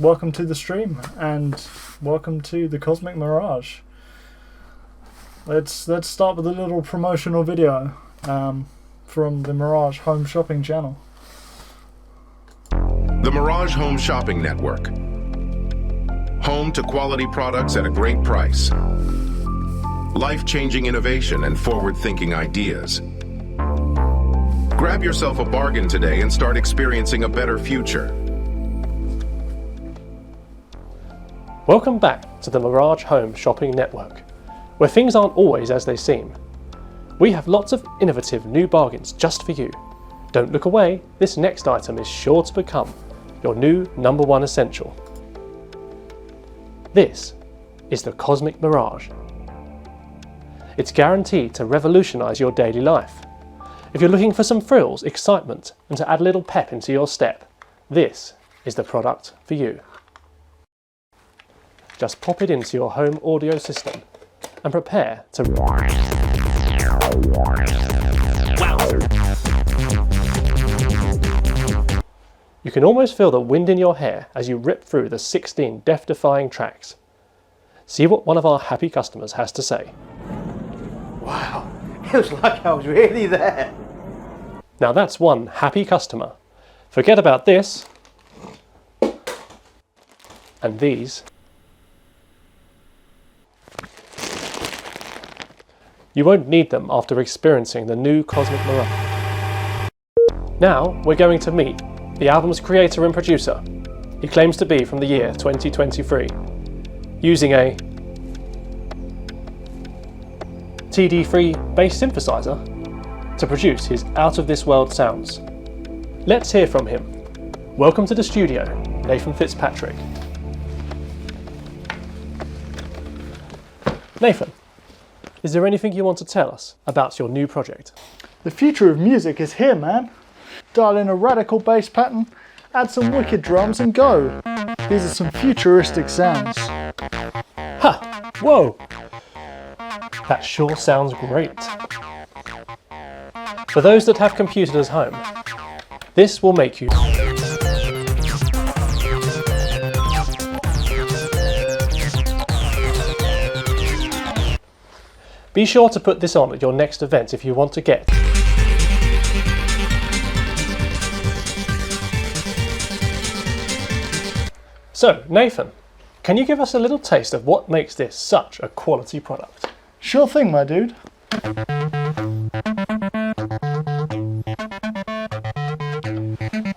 welcome to the stream and welcome to the Cosmic Mirage. Let's start with a little promotional video from the Mirage Home Shopping channel. The Mirage Home Shopping Network. Home to quality products at a great price. Life-changing innovation and forward-thinking ideas. Grab yourself a bargain today and start experiencing a better future. Welcome back to the Mirage Home Shopping Network, where things aren't always as they seem. We have lots of innovative new bargains just for you. Don't look away, this next item is sure to become your new #1 essential. This is the Cosmic Mirage. It's guaranteed to revolutionize your daily life. If you're looking for some thrills, excitement, and to add a little pep into your step, this is the product for you. Just pop it into your home audio system and prepare to You can almost feel the wind in your hair as you rip through the 16 death-defying tracks. See what one of our happy customers has to say. Wow, it was like I was really there. Now that's one happy customer. Forget about this and these. You won't need them after experiencing the new Cosmic Mirage. Now we're going to meet the album's creator and producer. He claims to be from the year 2023, using a TD3 bass synthesizer to produce his out-of-this-world sounds. Let's hear from him. Welcome to the studio, Nathan Fitzpatrick. Nathan, is there anything you want to tell us about your new project? The future of music is here, man. Dial in a radical bass pattern, add some wicked drums and go. These are some futuristic sounds. Ha! Whoa! That sure sounds great. For those that have computers at home, this will make you Be sure to put this on at your next event if you want to get So, Nathan, can you give us a little taste of what makes this such a quality product? Sure thing, my dude.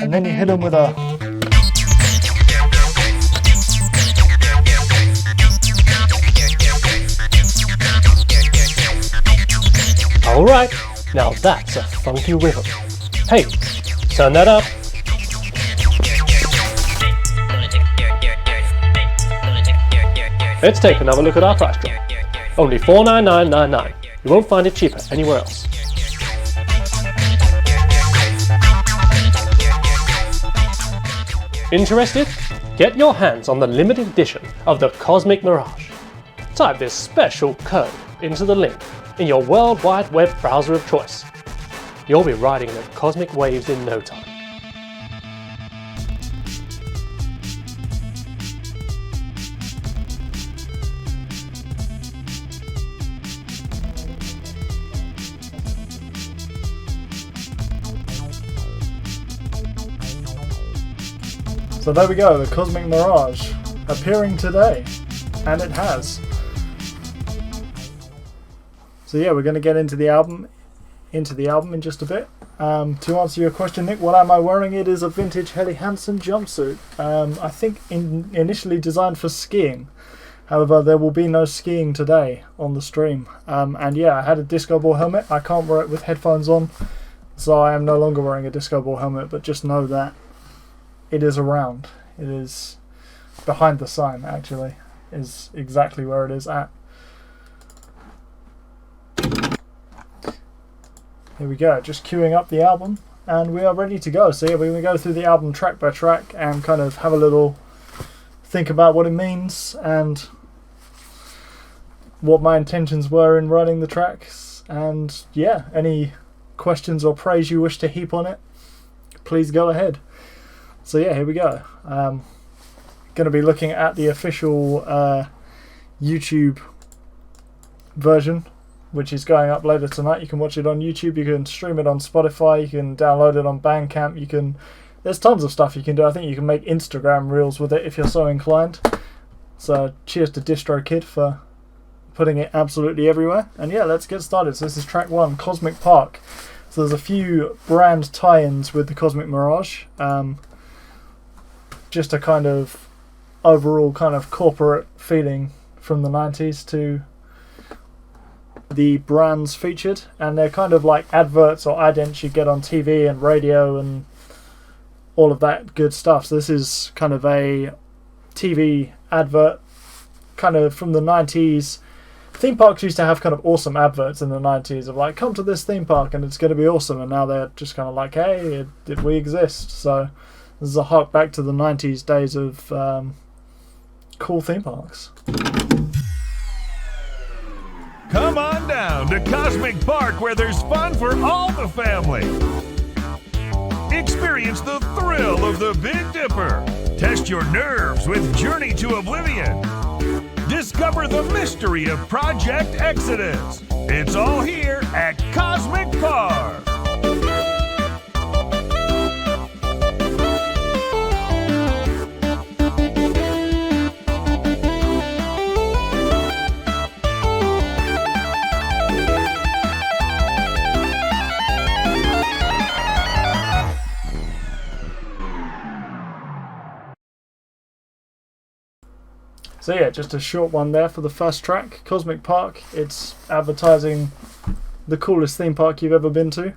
And then you hit them with a... Alright, now that's a funky rhythm. Hey, turn that up. Let's take another look at our price drop. Only $499.99. You won't find it cheaper anywhere else. Interested? Get your hands on the limited edition of the Cosmic Mirage. Type this special code into the link in your World Wide Web browser of choice. You'll be riding the cosmic waves in no time. So there we go, the Cosmic Mirage appearing today, and it has. So yeah, we're going to get into the album in just a bit. To answer your question, Nick, what am I wearing? It is a vintage Helly Hansen jumpsuit. I think initially designed for skiing. However, there will be no skiing today on the stream. And yeah, I had a disco ball helmet. I can't wear it with headphones on, so I am no longer wearing a disco ball helmet, but just know that it is around. It is behind the sign, actually, is exactly where it is at. Here we go, just queuing up the album, and we are ready to go. So yeah, we're going to go through the album track by track and kind of have a little think about what it means and what my intentions were in writing the tracks. And yeah, any questions or praise you wish to heap on it, please go ahead. So yeah, here we go. going to be looking at the official YouTube version, which is going up later tonight. You can watch it on YouTube, you can stream it on Spotify, you can download it on Bandcamp, there's tons of stuff you can do. I think you can make Instagram reels with it if you're so inclined. So cheers to DistroKid for putting it absolutely everywhere. And yeah, let's get started. So this is track 1, Cosmic Park. So there's a few brand tie-ins with the Cosmic Mirage. Just a kind of overall kind of corporate feeling from the 90s to the brands featured. And they're kind of like adverts or idents you get on TV and radio and all of that good stuff. So this is kind of a TV advert kind of from the 90s. Theme parks used to have kind of awesome adverts in the 90s of like, come to this theme park and it's going to be awesome, and now they're just kind of like, hey, we exist. So this is a hark back to the 90s days of cool theme parks. Come on down to Cosmic Park, where there's fun for all the family. Experience the thrill of the Big Dipper. Test your nerves with Journey to Oblivion. Discover the mystery of Project Exodus. It's all here at Cosmic Park. So yeah, just a short one there for the first track, Cosmic Park. It's advertising the coolest theme park you've ever been to.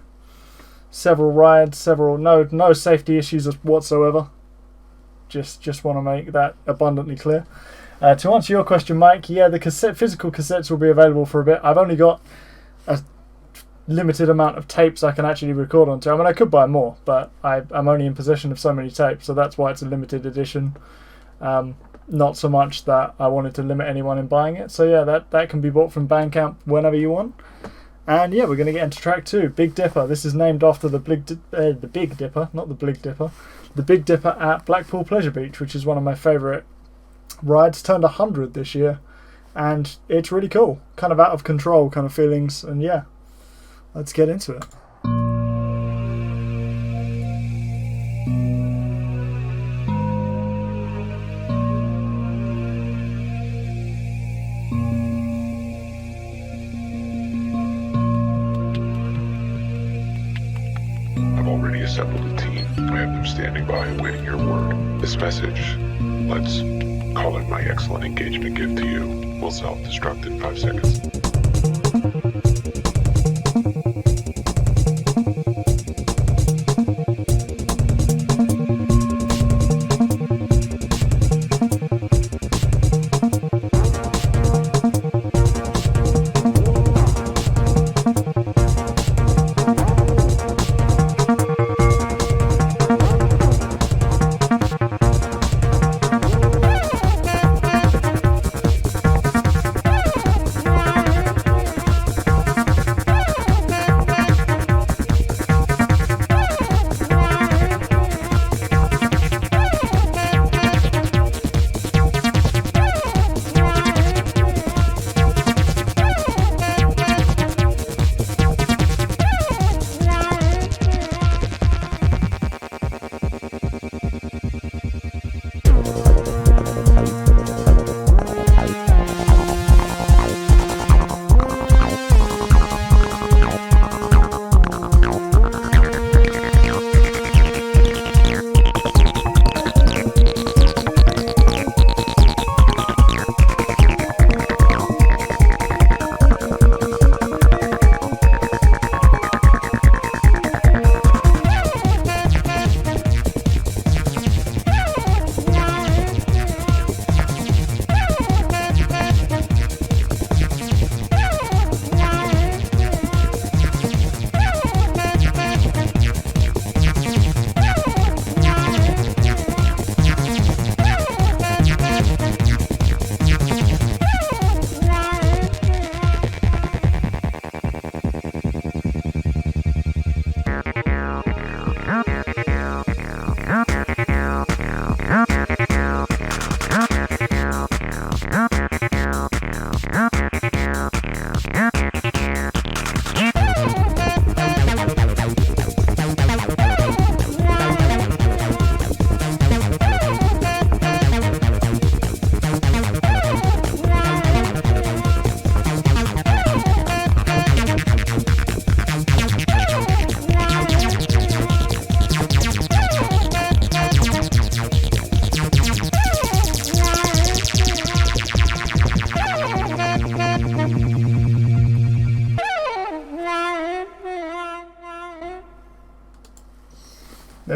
Several rides, no safety issues whatsoever. Just want to make that abundantly clear. To answer your question, Mike, yeah, the physical cassettes will be available for a bit. I've only got a limited amount of tapes I can actually record onto. I mean, I could buy more, but I'm only in possession of so many tapes, so that's why it's a limited edition. Not so much that I wanted to limit anyone in buying it. So yeah, that can be bought from Bandcamp whenever you want. And yeah, we're going to get into track 2, Big Dipper. This is named after the Big Dipper, not the Big Dipper. The Big Dipper at Blackpool Pleasure Beach, which is one of my favourite rides. Turned 100 this year, and it's really cool. Kind of out of control kind of feelings. And yeah, let's get into it. Assembled a team. I have them standing by awaiting your word. This message, let's call it my excellent engagement gift to you, will self-destruct in 5 seconds.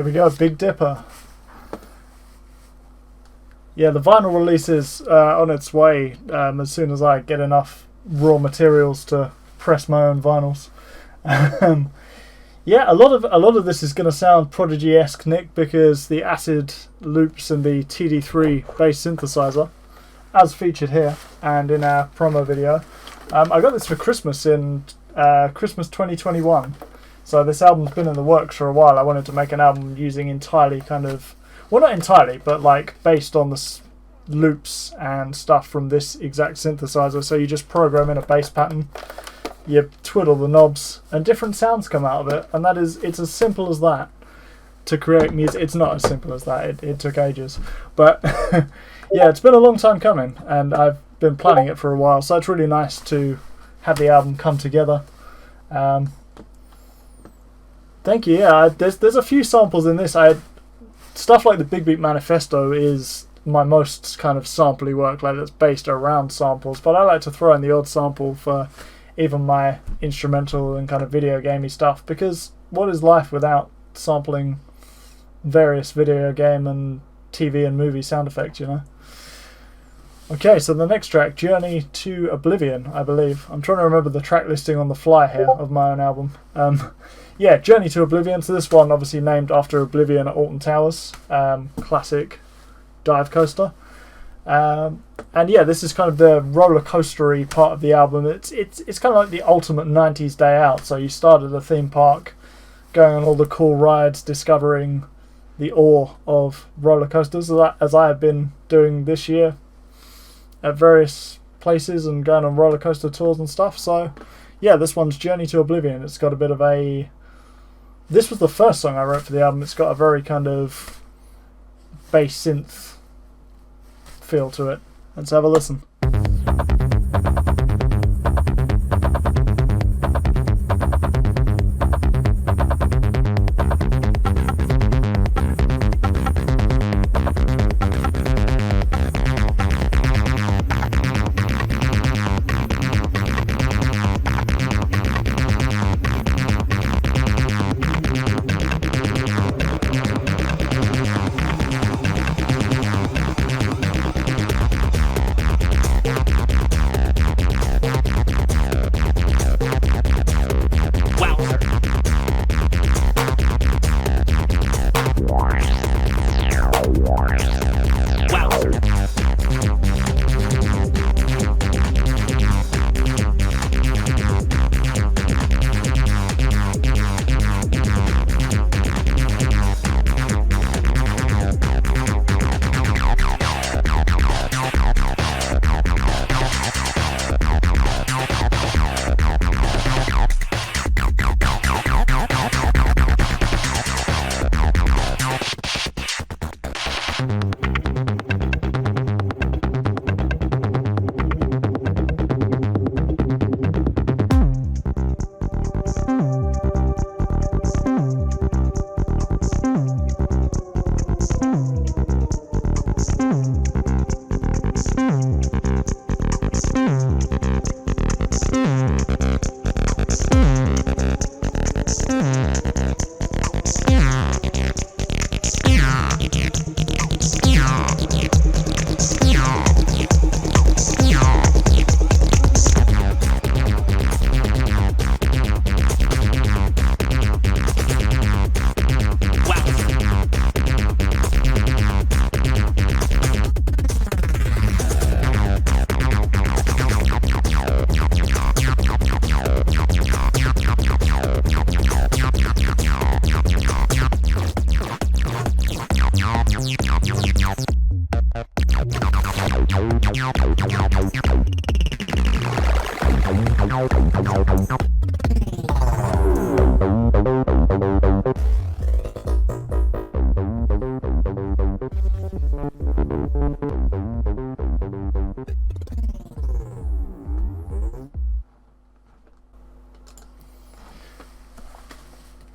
There we go, Big Dipper. Yeah, the vinyl release is on its way as soon as I get enough raw materials to press my own vinyls. Yeah, a lot of this is going to sound Prodigy-esque, Nick, because the acid loops and the TD3 bass synthesizer, as featured here and in our promo video. I got this for Christmas in Christmas 2021. So this album's been in the works for a while. I wanted to make an album using entirely kind of, well, not entirely, but like based on the loops and stuff from this exact synthesizer. So you just program in a bass pattern, you twiddle the knobs, and different sounds come out of it. And it's as simple as that to create music. It's not as simple as that. It took ages, but yeah, it's been a long time coming, and I've been planning it for a while. So it's really nice to have the album come together. Thank you. Yeah, there's a few samples in this. Stuff like the Big Beat Manifesto is my most kind of sampley work, like that's based around samples. But I like to throw in the odd sample for even my instrumental and kind of video gamey stuff, because what is life without sampling various video game and TV and movie sound effects, you know? Okay, so the next track, Journey to Oblivion, I believe. I'm trying to remember the track listing on the fly here of my own album. Yeah, Journey to Oblivion. So this one obviously named after Oblivion at Alton Towers. Classic dive coaster. And yeah, this is kind of the roller coastery part of the album. It's kind of like the ultimate 90s day out. So you start at a theme park, going on all the cool rides, discovering the awe of roller coasters, as I have been doing this year at various places and going on roller coaster tours and stuff. So yeah, this one's Journey to Oblivion. It's got a bit of a... This was the first song I wrote for the album. It's got a very kind of bass synth feel to it. Let's have a listen.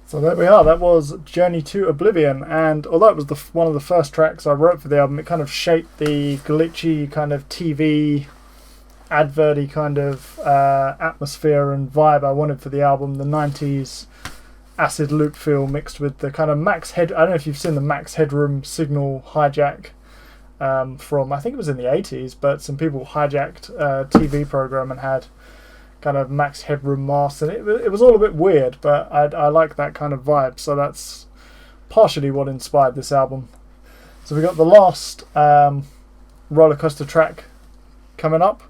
So there we are, that was Journey to Oblivion, and although it was one of the first tracks I wrote for the album, it kind of shaped the glitchy kind of TV adverty kind of atmosphere and vibe I wanted for the album, the 90s acid loop feel mixed with the kind of max head. I don't know if you've seen the Max Headroom Signal hijack from, I think it was in the 80s, but some people hijacked a TV program and had kind of Max Headroom masks, and it was all a bit weird, but I like that kind of vibe, so that's partially what inspired this album. So we got the last roller coaster track coming up.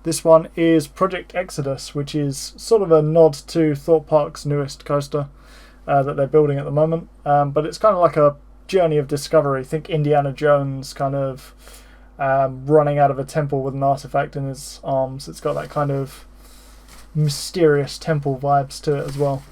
This one is Project Exodus, which is sort of a nod to Thorpe Park's newest coaster that they're building at the moment, but it's kind of like a journey of discovery. Think Indiana Jones kind of running out of a temple with an artifact in his arms. It's got that kind of mysterious temple vibes to it as well.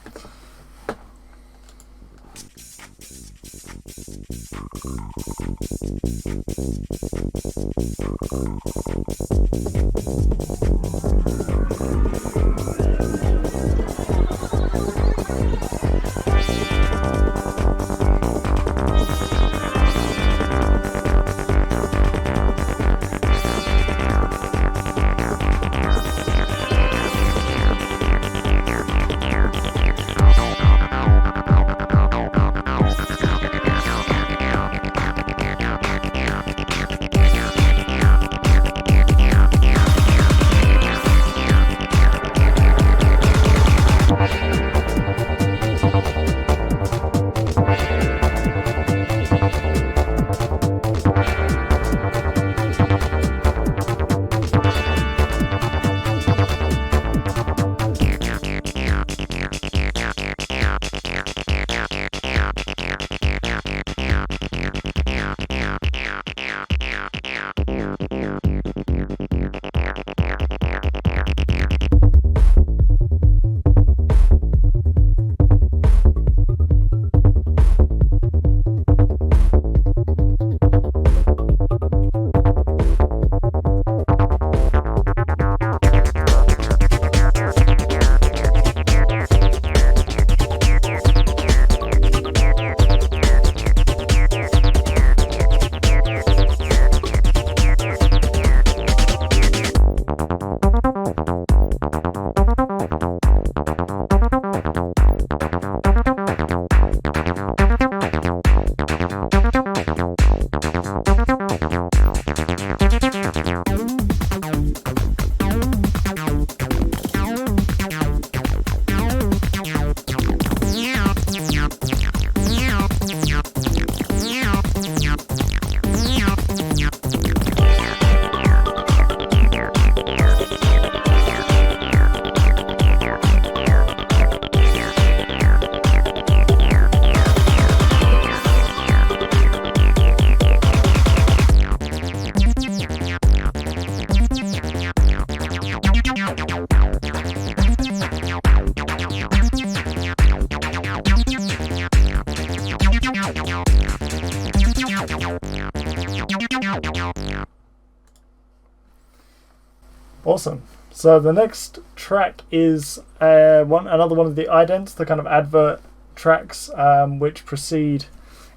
Awesome. So the next track is another one of the idents, the kind of advert tracks which precede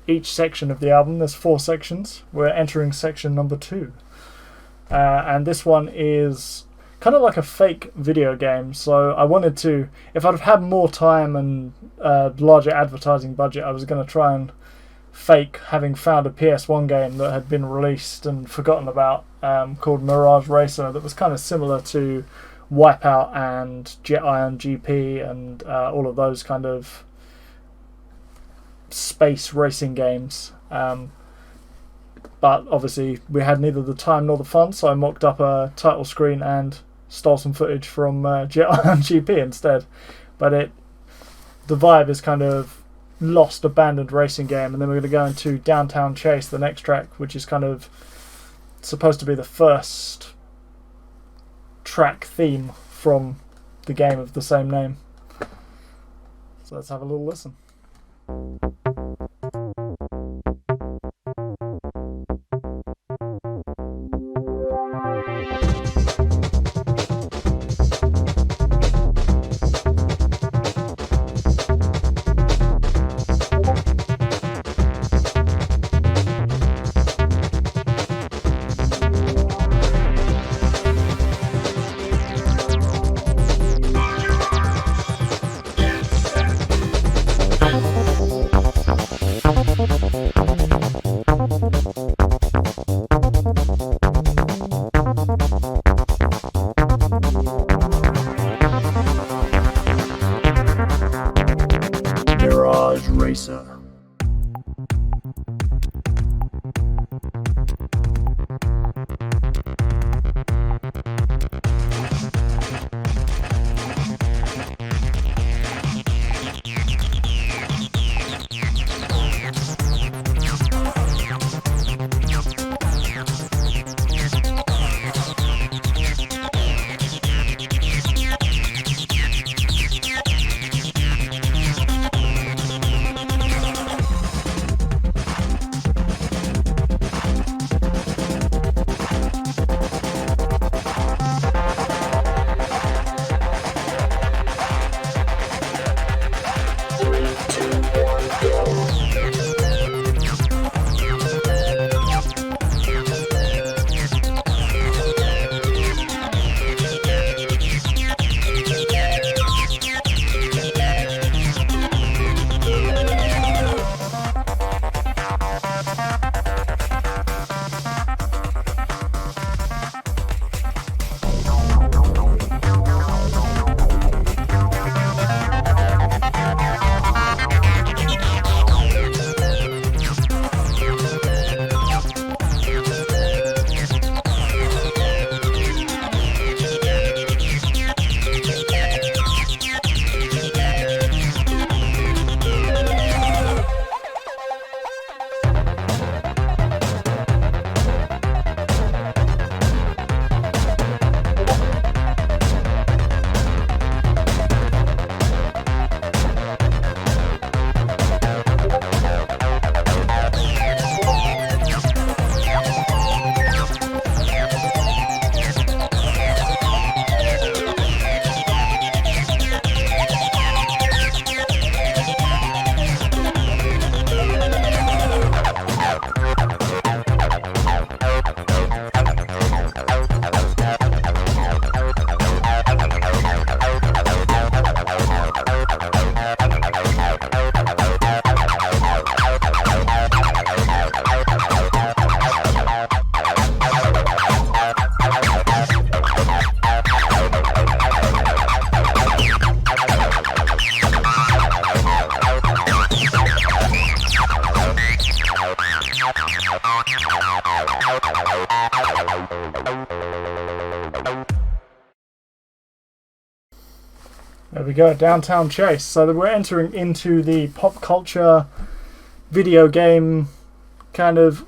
each section of the album. There's 4 sections. We're entering section number 2. And this one is kind of like a fake video game. So I wanted to, if I'd have had more time and larger advertising budget, I was going to try and fake having found a PS1 game that had been released and forgotten about called Mirage Racer that was kind of similar to Wipeout and Jet Iron GP and all of those kind of space racing games. But obviously we had neither the time nor the fun, so I mocked up a title screen and stole some footage from Jet Iron GP instead. But the vibe is kind of lost, abandoned racing game, and then we're going to go into Downtown Chase, the next track, which is kind of supposed to be the first track theme from the game of the same name. So let's have a little listen. Racer. There we go, Downtown Chase. So that we're entering into the pop culture video game kind of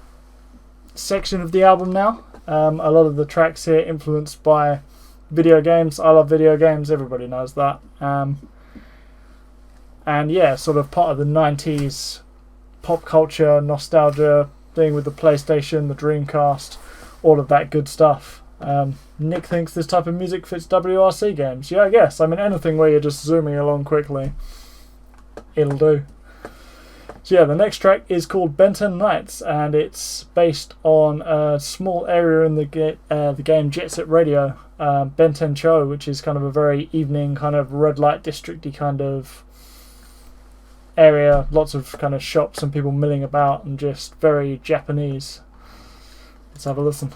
section of the album now. A lot of the tracks here influenced by video games. I love video games, everybody knows that. And yeah, sort of part of the 90s pop culture nostalgia thing with the PlayStation, the Dreamcast, all of that good stuff. Nick thinks this type of music fits WRC games. Yeah, I guess. I mean, anything where you're just zooming along quickly, it'll do. So yeah, the next track is called Benton Nights, and it's based on a small area in the game Jet Set Radio, Benten Cho, which is kind of a very evening kind of red light district-y kind of area. Lots of kind of shops and people milling about and just very Japanese. Let's have a listen.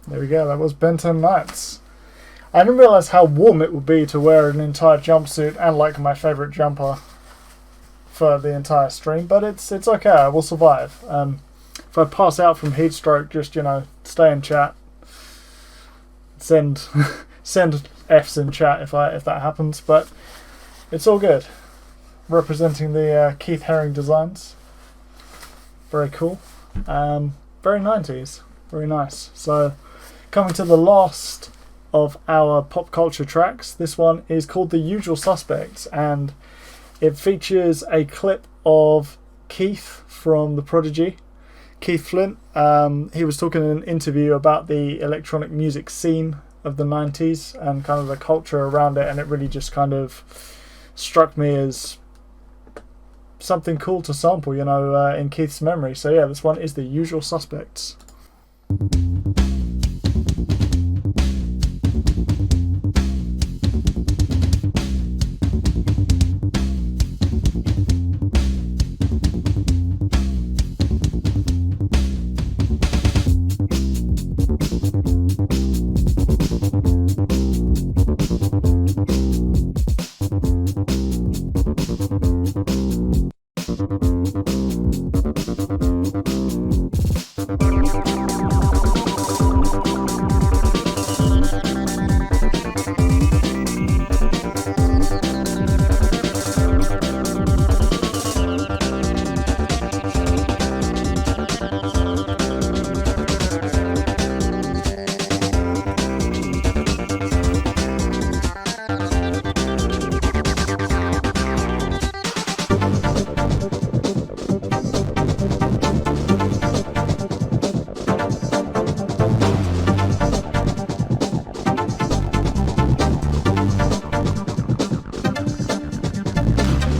There we go, that was Benton Nights. I didn't realise how warm it would be to wear an entire jumpsuit and like my favourite jumper for the entire stream, but it's okay, I will survive. If I pass out from heat stroke, just, stay in chat. Send F's in chat if that happens, but it's all good. Representing the Keith Haring designs. Very cool. Very 90s. Very nice. So, coming to the last of our pop culture tracks. This one is called The Usual Suspects, and it features a clip of Keith from The Prodigy. Keith Flint. He was talking in an interview about the electronic music scene of the 90s and kind of the culture around it, and it really just kind of struck me as something cool to sample, in Keith's memory. So yeah, this one is The Usual Suspects.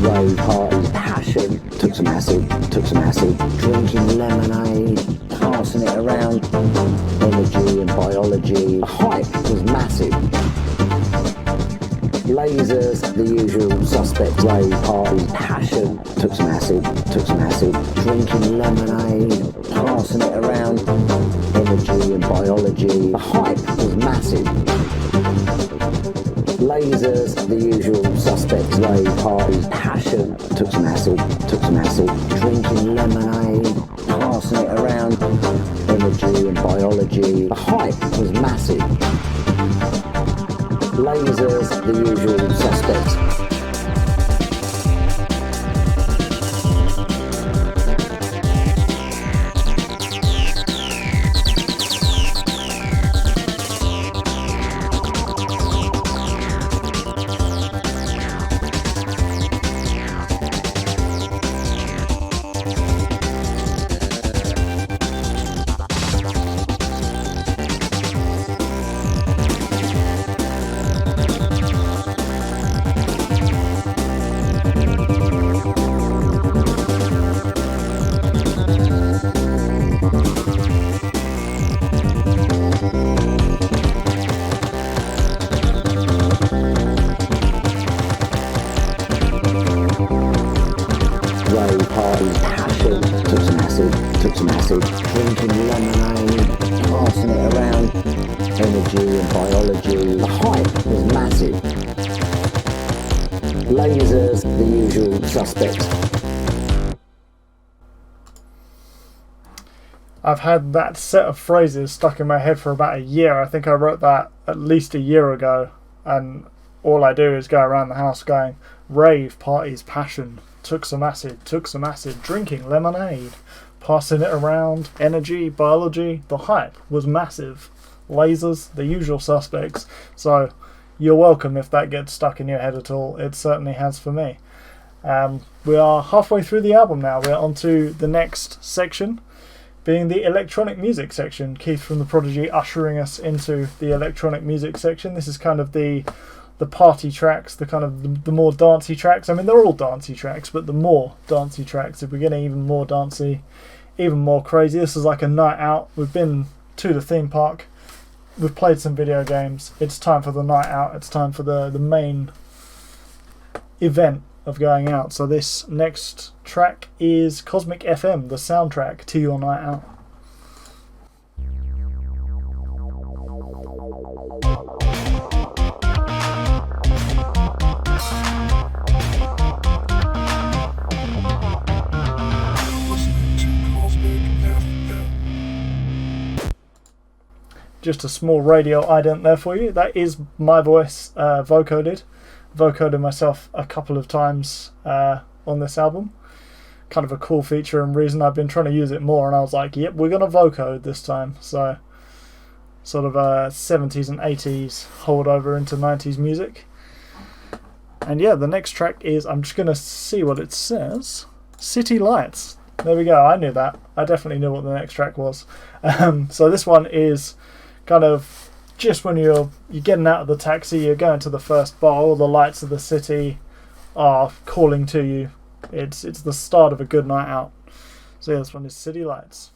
Rave party, passion, took some acid, drinking lemonade, passing it around, energy and biology. The hype was massive. Lasers, the usual suspects. Rave party, passion, took some acid, drinking lemonade, passing it around, energy and biology. The hype was massive. Lasers, the usual suspects. Rave parties, passion, took some acid, drinking lemonade, passing it around, energy and biology. The hype was massive. Lasers, the usual suspects. rave, party, passion. Took some acid, drinking lemonade, passing it around. Energy and biology. The hype was massive. Lasers, the usual suspects. I've had that set of phrases stuck in my head for about a year. I think I wrote that at least a year ago, and all I do is go around the house going, rave, parties, passion, took some acid, drinking lemonade, passing it around, energy, biology. The hype was massive. Lasers, the usual suspects. So you're welcome if that gets stuck in your head at all. It certainly has for me. We are halfway through the album now. We're on to the next section, being the electronic music section. Keith from The Prodigy ushering us into the electronic music section. This is kind of the party tracks, the kind of the more dancey tracks. I mean, they're all dancey tracks, but the more dancey tracks. If we're getting even more dancey, even more crazy. This is like a night out. We've been to the theme park. We've played some video games. It's time for the night out. It's time for the main event of going out. So this next track is Cosmic FM, the soundtrack to your night out. Just a small radio ident there for you. That is my voice vocoded. Vocoded myself a couple of times on this album. Kind of a cool feature and reason. I've been trying to use it more, and I was like, yep, we're going to vocode this time. So sort of 70s and 80s holdover into 90s music. And yeah, the next track is, I'm just going to see what it says. City Lights. There we go. I knew that. I definitely knew what the next track was. So this one is kind of just when you're getting out of the taxi, you're going to the first bar, all the lights of the city are calling to you. It's the start of a good night out. So yeah, this one is City Lights.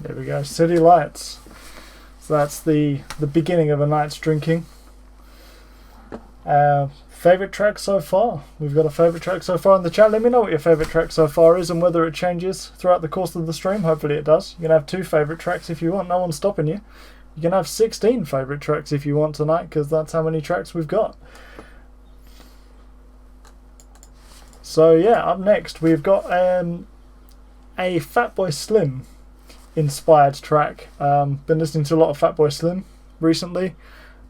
There we go, City Lights. So that's the beginning of a night's drinking. Favourite track so far? We've got a favourite track so far in the chat. Let me know what your favourite track so far is and whether it changes throughout the course of the stream. Hopefully it does. You can have 2 favourite tracks if you want. No one's stopping you. You can have 16 favourite tracks if you want tonight, because that's how many tracks we've got. So yeah, up next we've got a Fatboy Slim inspired track. Been listening to a lot of Fatboy Slim recently.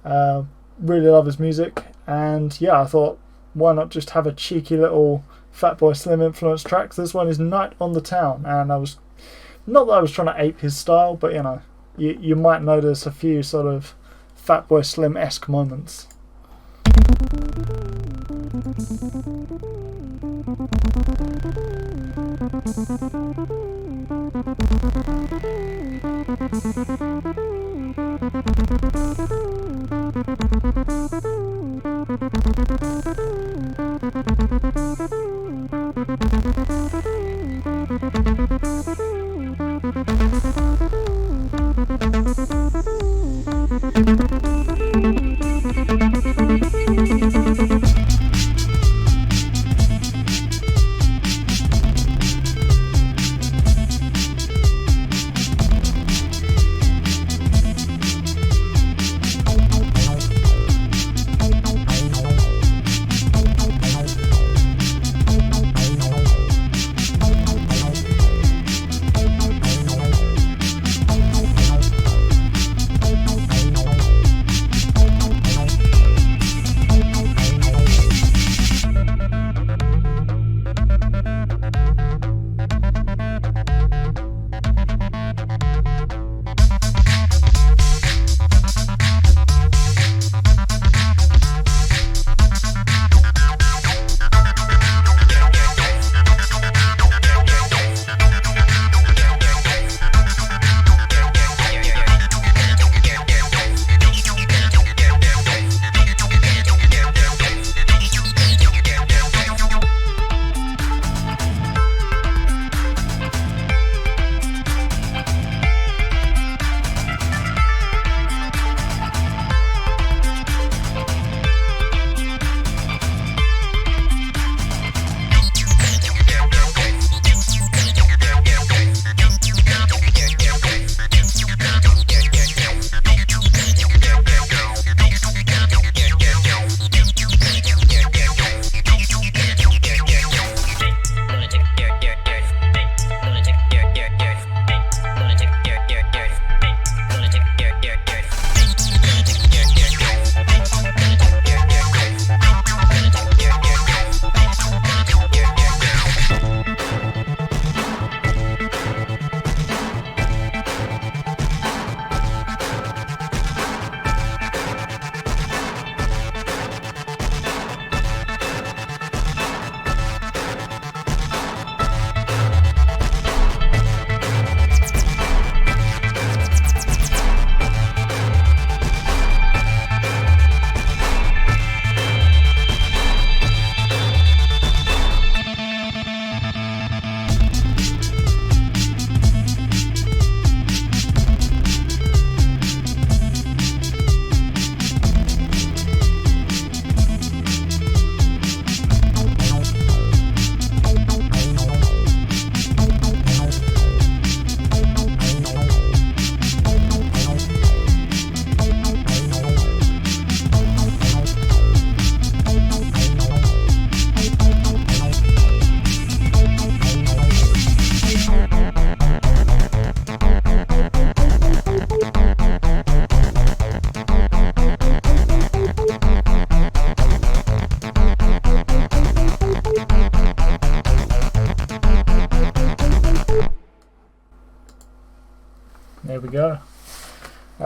Really love his music, and yeah, I thought why not just have a cheeky little Fatboy Slim influenced track. This one is Night on the Town, and I was not that I was trying to ape his style, but you know, you might notice a few sort of Fatboy Slim-esque moments.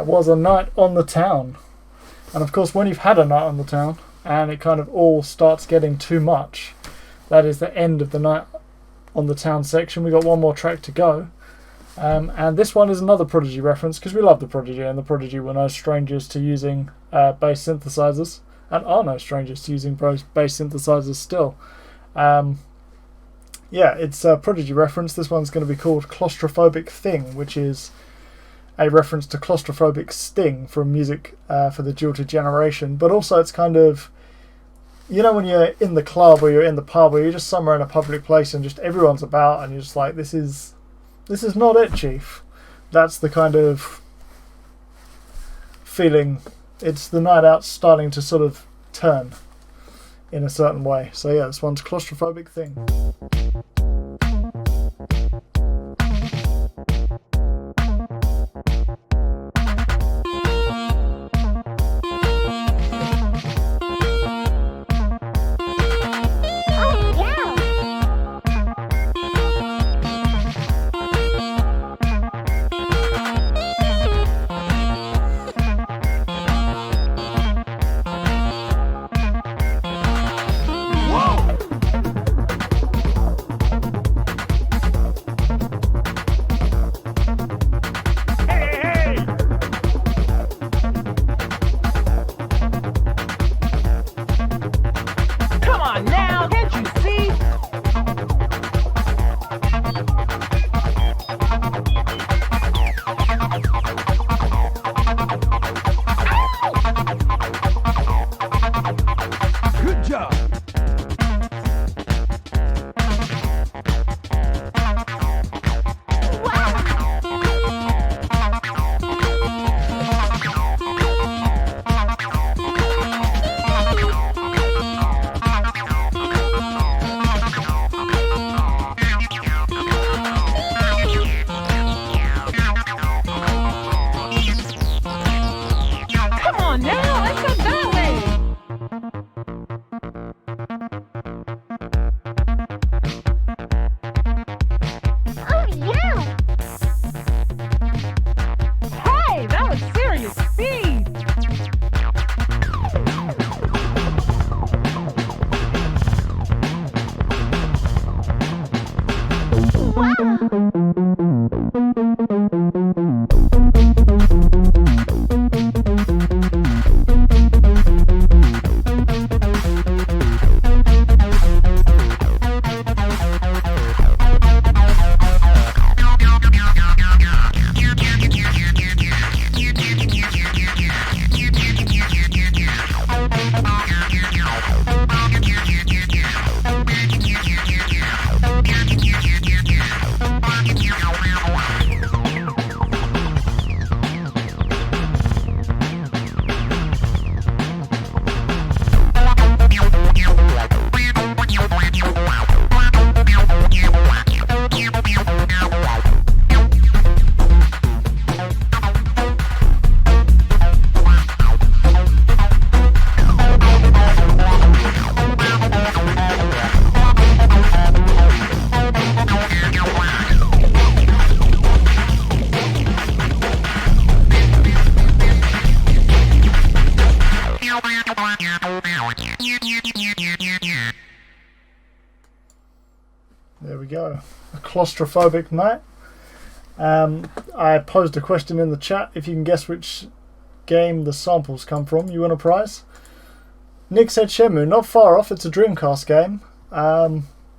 was A Night on the Town. And of course, when you've had a night on the town and it kind of all starts getting too much, that is the end of the Night on the Town section. We got one more track to go. And this one is another Prodigy reference, because we love the Prodigy, and the Prodigy were no strangers to using bass synthesizers, and are no strangers to using bass synthesizers still. It's a Prodigy reference. This one's going to be called Claustrophobic Thing, which is a reference to Claustrophobic Sting from music for the Jilted Generation. But also it's kind of, you know, when you're in the club or you're in the pub or you're just somewhere in a public place and just everyone's about and you're just like, this is not it, Chief. That's the kind of feeling. It's the night out starting to sort of turn in a certain way. So yeah, this one's Claustrophobic Thing. There we go. A claustrophobic night. I posed a question in the chat. If you can guess which game the samples come from, you win a prize. Nick said Shenmue. Not far off. It's a Dreamcast game.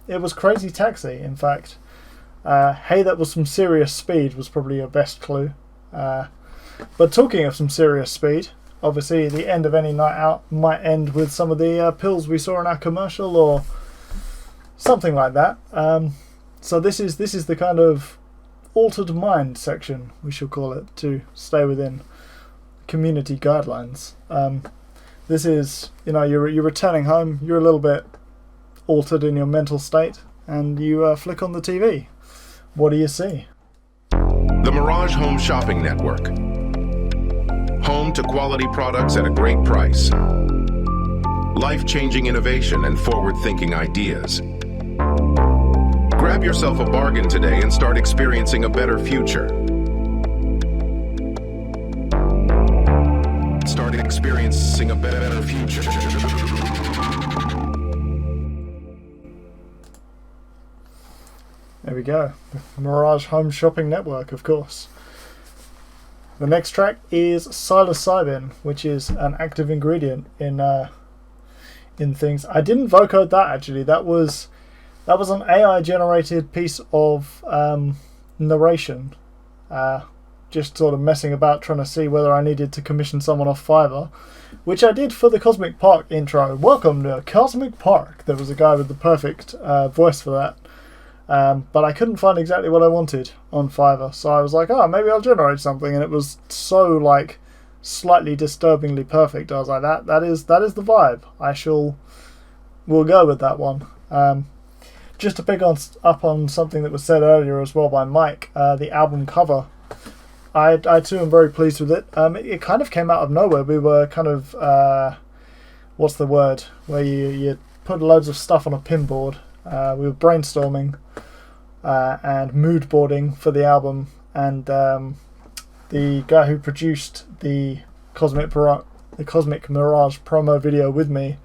It was Crazy Taxi, in fact. Hey, that was some serious speed was probably your best clue. But talking of some serious speed, obviously the end of any night out might end with some of the pills we saw in our commercial or something like that. So this is the kind of altered mind section, we shall call it, to stay within community guidelines. This is, you know, you're returning home, you're a little bit altered in your mental state, and you flick on the TV. What do you see? The Mirage Home Shopping Network. Home to quality products at a great price. Life-changing innovation and forward-thinking ideas. Grab yourself a bargain today and start experiencing a better future. experiencing a better future. There we go. Mirage Home Shopping Network, of course. The next track is psilocybin, which is an active ingredient in things. I didn't vocode that actually. That was an AI generated piece of narration. Just sort of messing about trying to see whether I needed to commission someone off Fiverr, which I did for the Cosmic Park intro. Welcome to Cosmic Park. There was a guy with the perfect voice for that. But I couldn't find exactly what I wanted on Fiverr, so I was like, oh, maybe I'll generate something, and it was so like slightly disturbingly perfect. I was like, that is the vibe. We'll go with that one. Just to pick up on something that was said earlier as well by Mike, the album cover. I too am very pleased with it. It kind of came out of nowhere. We were kind of what's the word, where you put loads of stuff on a pinboard. We were brainstorming and mood boarding for the album, and the guy who produced the Cosmic Mirage promo video with me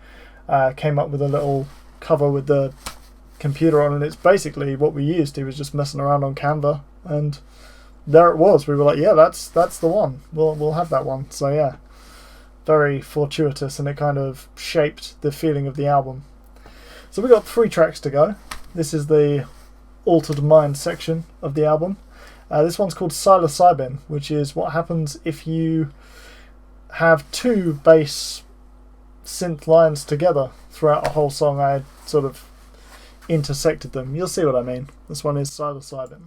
came up with a little cover with the computer on, and it's basically what we used. He was just messing around on Canva, and there it was. We were like, yeah, that's the one. We'll have that one. So yeah, very fortuitous, and it kind of shaped the feeling of the album. So we got 3 tracks to go. This is the Altered Mind section of the album. This one's called psilocybin, which is what happens if you have 2 bass synth lines together throughout a whole song. I sort of intersected them. You'll see what I mean. This one is psilocybin.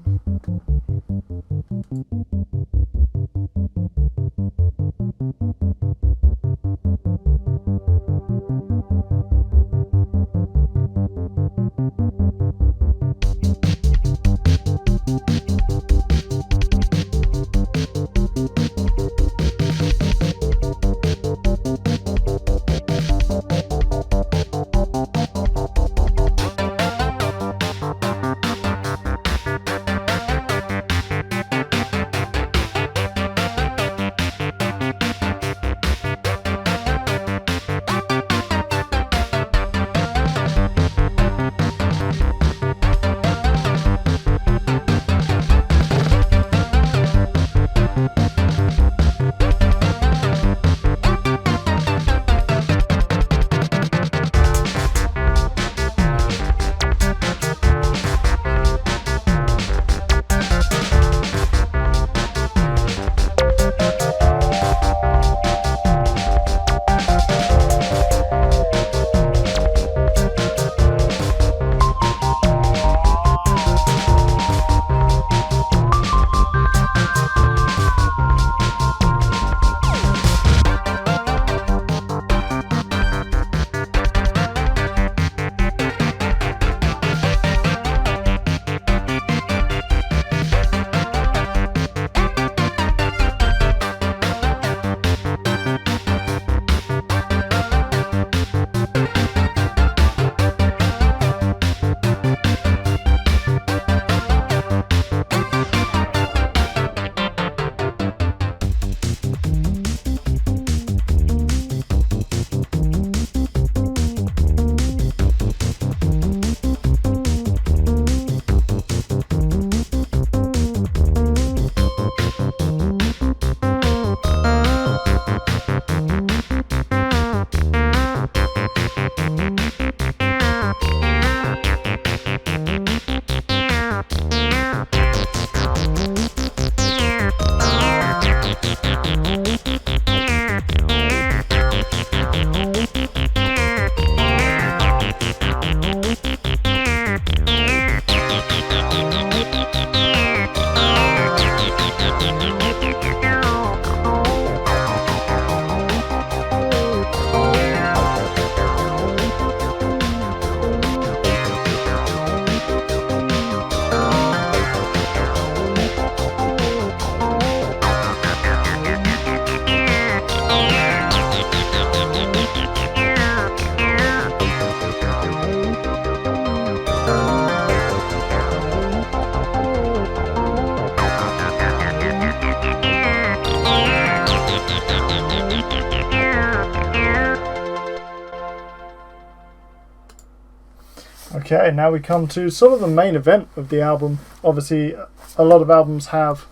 Okay, now we come to sort of the main event of the album. Obviously, a lot of albums have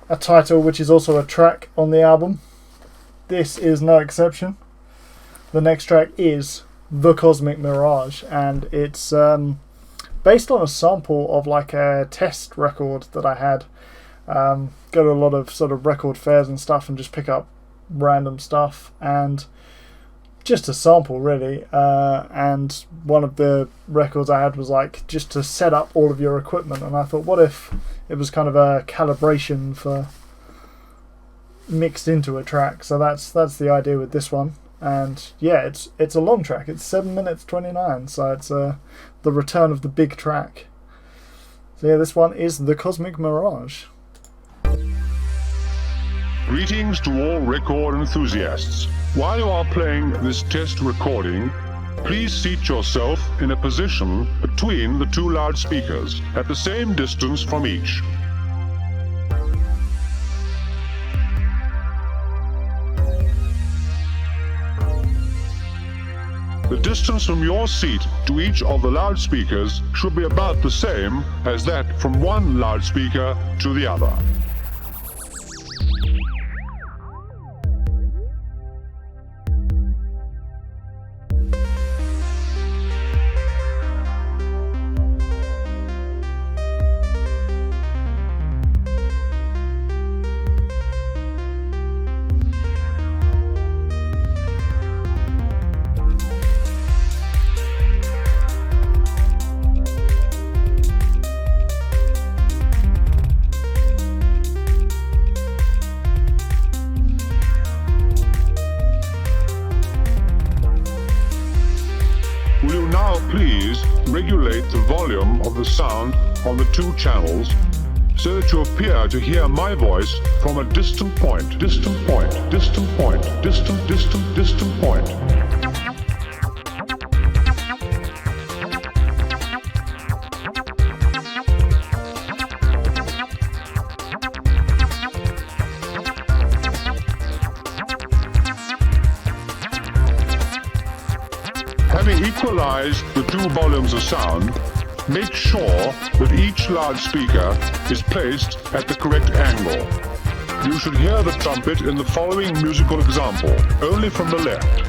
a title which is also a track on the album. This is no exception. The next track is The Cosmic Mirage, and it's based on a sample of like a test record that I had. Go to a lot of sort of record fairs and stuff and just pick up random stuff, and just a sample really. And one of the records I had was like just to set up all of your equipment, and I thought, what if it was kind of a calibration for mixed into a track? So that's the idea with this one. And yeah, it's a long track. It's 7 minutes 29, so it's the return of the big track. So yeah, this one is The Cosmic Mirage. Greetings to all record enthusiasts. While you are playing this test recording, please seat yourself in a position between the two loudspeakers, at the same distance from each. The distance from your seat to each of the loudspeakers should be about the same as that from one loudspeaker to the other. Will you now please regulate the volume of the sound on the two channels so that you appear to hear my voice from a distant point, distant point, distant point, distant point. Having equalized the two volumes of sound, make sure that each loudspeaker is placed at the correct angle. You should hear the trumpet in the following musical example, only from the left.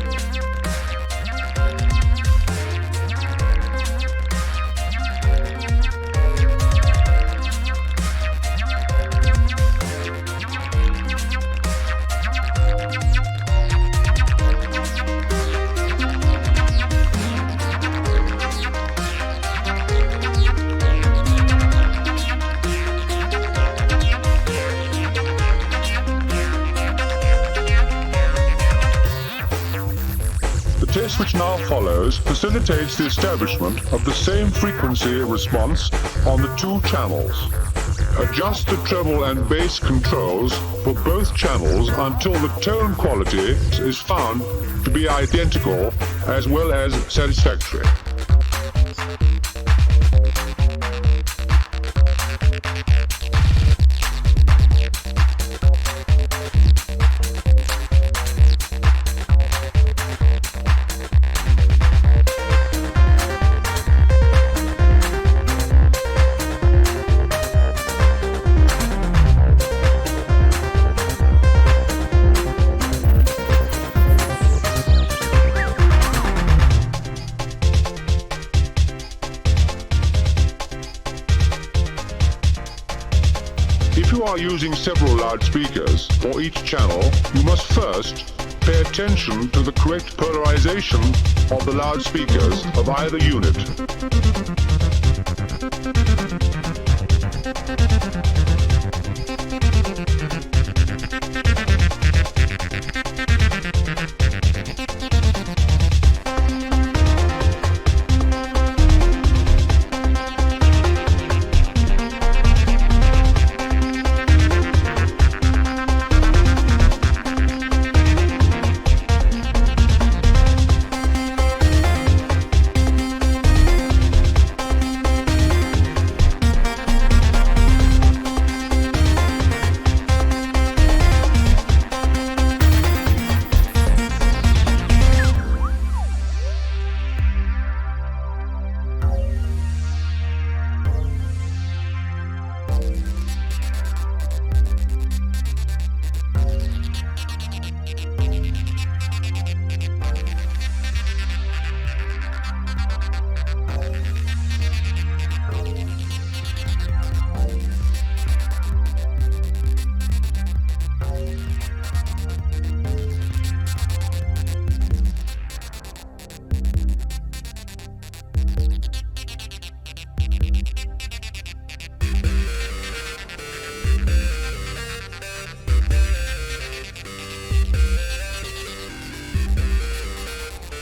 The test which now follows facilitates the establishment of the same frequency response on the two channels. Adjust the treble and bass controls for both channels until the tone quality is found to be identical as well as satisfactory. If you are using several loudspeakers for each channel, you must first pay attention to the correct polarization of the loudspeakers of either unit.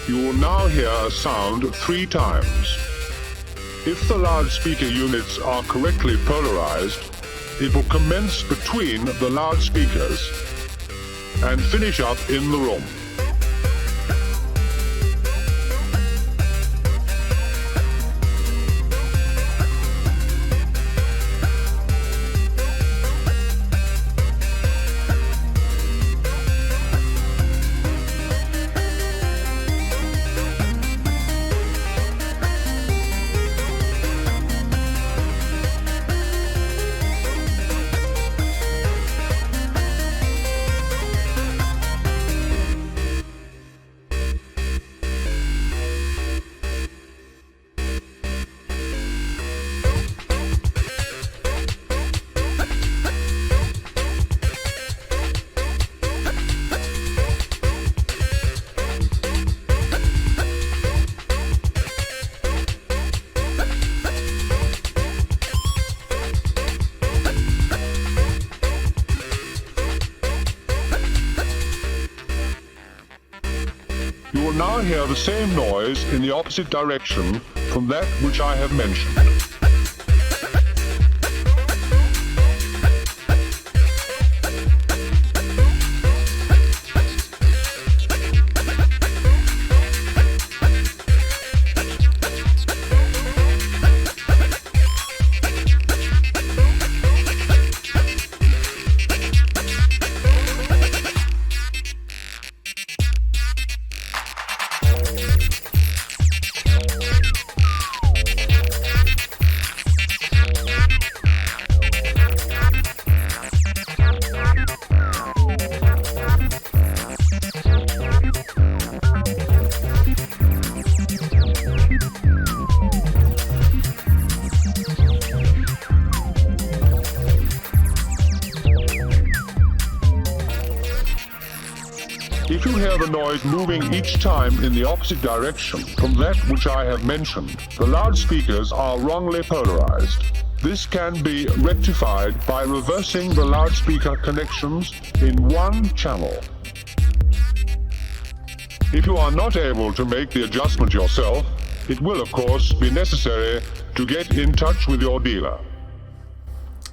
You will now hear a sound 3 times. If the loudspeaker units are correctly polarized, it will commence between the loudspeakers and finish up in the room. You will now hear the same noise in the opposite direction from that which I have mentioned. If you hear the noise moving each time in the opposite direction from that which I have mentioned, the loudspeakers are wrongly polarized. This can be rectified by reversing the loudspeaker connections in one channel. If you are not able to make the adjustment yourself, it will of course be necessary to get in touch with your dealer.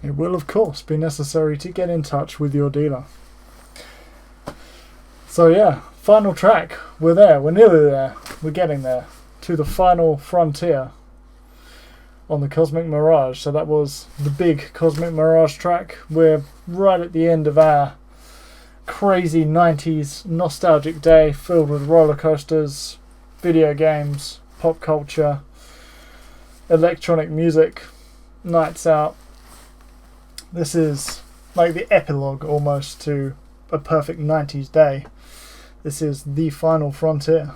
It will of course be necessary to get in touch with your dealer. So yeah, final track. We're there. We're nearly there. We're getting there. To the final frontier on the Cosmic Mirage. So that was the big Cosmic Mirage track. We're right at the end of our crazy 90s nostalgic day filled with roller coasters, video games, pop culture, electronic music, nights out. This is like the epilogue almost to a perfect 90s day. This is the final frontier.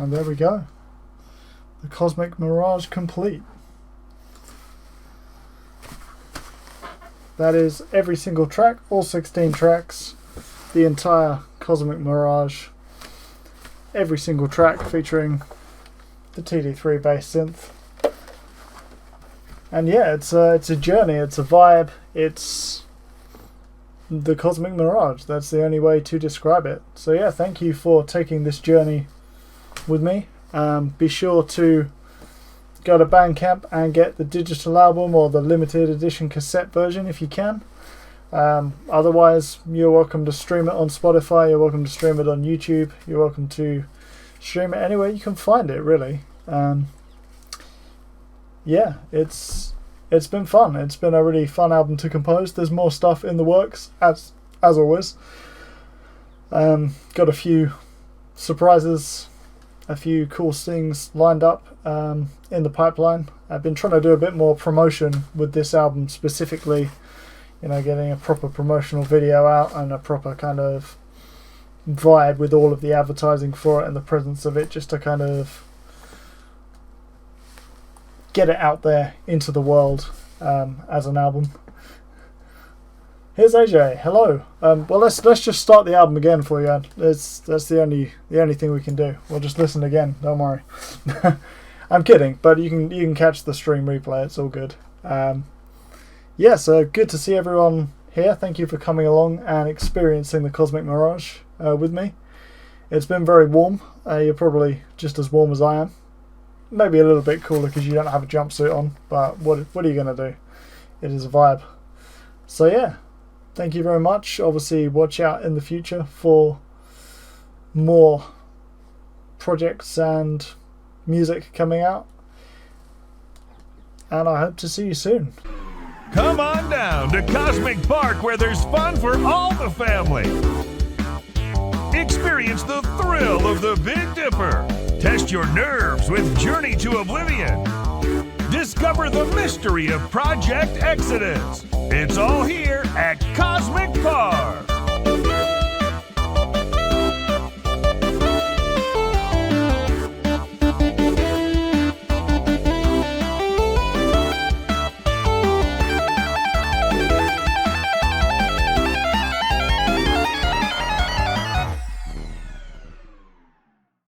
And there we go. The Cosmic Mirage complete. That is every single track, all 16 tracks, the entire Cosmic Mirage. Every single track featuring the TD3 bass synth. And yeah, it's a journey, it's a vibe, it's the Cosmic Mirage. That's the only way to describe it. So yeah, thank you for taking this journey with me. Be sure to go to Bandcamp and get the digital album or the limited edition cassette version if you can. Otherwise, you're welcome to stream it on Spotify, you're welcome to stream it on YouTube, you're welcome to stream it anywhere you can find it, really. Yeah, it's been fun. It's been a really fun album to compose. There's more stuff in the works, as always. Got a few surprises, a few cool things lined up in the pipeline. I've been trying to do a bit more promotion with this album specifically, you know, getting a proper promotional video out and a proper kind of vibe with all of the advertising for it and the presence of it, just to kind of get it out there into the world as an album. Here's AJ. Hello. Well, let's just start the album again for you. That's the only thing we can do. We'll just listen again. Don't worry. I'm kidding, but you can catch the stream replay. It's all good. Yeah, so good to see everyone here. Thank you for coming along and experiencing the Cosmic Mirage with me. It's been very warm. You're probably just as warm as I am. Maybe a little bit cooler because you don't have a jumpsuit on, but what are you going to do? It is a vibe. So yeah, thank you very much. Obviously, watch out in the future for more projects and music coming out. And I hope to see you soon. Come on down to Cosmic Park where there's fun for all the family. Experience the thrill of the Big Dipper. Test your nerves with Journey to Oblivion. Discover the mystery of Project Exodus. It's all here at Cosmic Park.